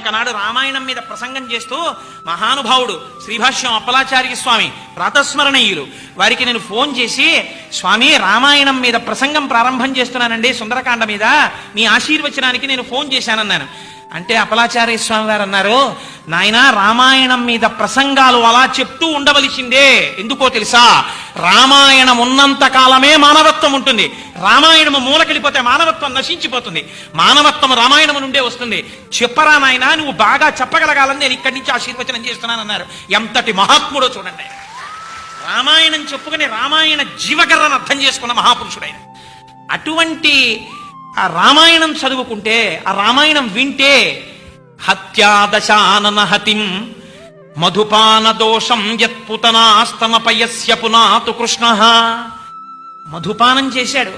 ఒకనాడు రామాయణం మీద ప్రసంగం చేస్తూ మహానుభావుడు శ్రీభాష్యం అప్పలాచార్య స్వామి ప్రాతస్మరణీయులు వారికి నేను ఫోన్ చేసి, స్వామి రామాయణం మీద ప్రసంగం ప్రారంభం చేస్తున్నానండి, సుందరకాండ మీద మీ ఆశీర్వచనానికి నేను ఫోన్ చేశానన్నాను. అంటే అప్పలాచార్య స్వామి వారు అన్నారు, నాయన రామాయణం మీద ప్రసంగాలు అలా చెప్తూ ఉండవలసిందే. ఎందుకో తెలుసా, రామాయణం ఉన్నంత కాలమే మానవత్వం ఉంటుంది. రామాయణము మూలకెళ్ళిపోతే మానవత్వం నశించిపోతుంది. మానవత్వం రామాయణం నుండే వస్తుంది. చెప్పరా నాయన, నువ్వు బాగా చెప్పగలగాలని నేను ఇక్కడి నుంచి ఆశీర్వచనం చేస్తున్నానన్నారు. ఎంతటి మహాత్ముడో చూడండి. రామాయణం చెప్పుకుని రామాయణ జీవకర్రను అర్థం చేసుకున్న మహాపురుషుడైన అటువంటి ఆ రామాయణం చదువుకుంటే, ఆ రామాయణం వింటే, హత్యాదశానన హతిం మధుపాన దోషం యత్పుతనాస్తనపయస్య పునాతు కృష్ణ. మధుపానం చేశాడు,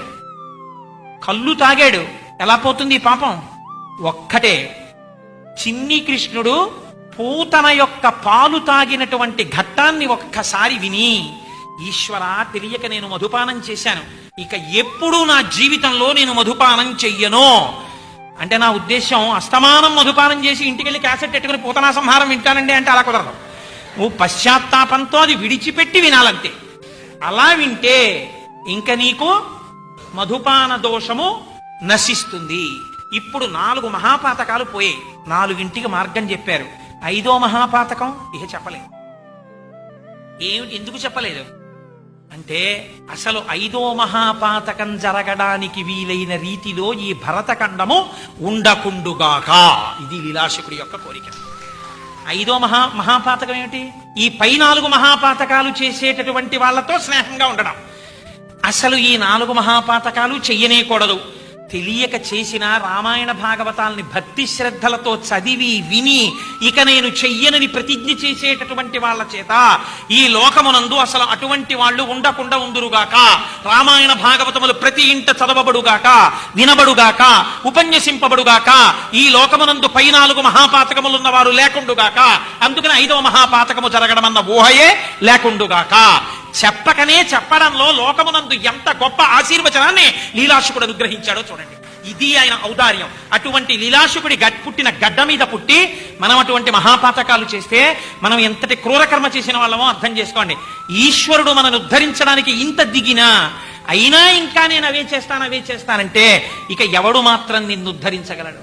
కళ్ళు తాగాడు, ఎలా పోతుంది పాపం? ఒక్కటే, చిన్ని కృష్ణుడు పూతన యొక్క పాలు తాగినటువంటి ఘట్టాన్ని ఒక్కసారి విని, ఈశ్వర తెలియక నేను మధుపానం చేశాను, ఇక ఎప్పుడూ నా జీవితంలో నేను మధుపానం చెయ్యను అంటే, నా ఉద్దేశం అస్తమానం మధుపానం చేసి ఇంటికెళ్ళి క్యాసెట్ పెట్టుకుని పూతనా సంహారం వింటానండి అంటే అలా కుదరదు. నువ్వు పశ్చాత్తాపంతో అది విడిచిపెట్టి వినాలంతే. అలా వింటే ఇంక నీకు మధుపాన దోషము నశిస్తుంది. ఇప్పుడు 4 మహాపాతకాలు పోయాయి, 4ంటికి మార్గం చెప్పారు. 5వ మహాపాతకం ఇక చెప్పలేదు. ఏమిటి, ఎందుకు చెప్పలేదు అంటే, అసలు 5వ మహాపాతకం జరగడానికి వీలైన రీతిలో ఈ భరతఖండము ఉండకుండుగాక. ఇది లీలాశకుడి యొక్క కోరిక. 5వ మహాపాతకం ఏమిటి? ఈ పై 4 మహాపాతకాలు చేసేటటువంటి వాళ్ళతో స్నేహంగా ఉండడం. అసలు ఈ 4 మహాపాతకాలు చెయ్యనేకూడదు. తెలియక చేసిన రామాయణ భాగవతాల్ని భక్తి శ్రద్ధలతో చదివి విని ఇక నేను చెయ్యనని ప్రతిజ్ఞ చేసేటటువంటి వాళ్ళ చేత ఈ లోకమునందు అసలు అటువంటి వాళ్ళు ఉండకుండా ఉందురుగాక. రామాయణ భాగవతములు ప్రతి ఇంట చదవబడుగాక, వినబడుగాక, ఉపన్యసింపబడుగాక. ఈ లోకమునందు పై 4 మహాపాతకములున్న వారు లేకుండుగాక. అందుకని 5వ మహాపాతకము జరగడం అన్న ఊహయే లేకుండుగాక. చెప్పకనే చెప్పడంలో లోకమునందు ఎంత గొప్ప ఆశీర్వచనాన్ని లీలాశకుడు అనుగ్రహించాడో చూడండి. ఇది ఆయన ఔదార్యం. అటువంటి లీలాశకుడి పుట్టిన గడ్డ మీద పుట్టి మనం అటువంటి మహాపాతకాలు చేస్తే మనం ఎంతటి క్రూరకర్మ చేసిన వాళ్ళమో అర్థం చేసుకోండి. ఈశ్వరుడు మనను ఉద్ధరించడానికి ఇంత దిగినా అయినా ఇంకా నేను అవే చేస్తానంటే ఇక ఎవడు మాత్రం నిన్ను ఉద్ధరించగలడు?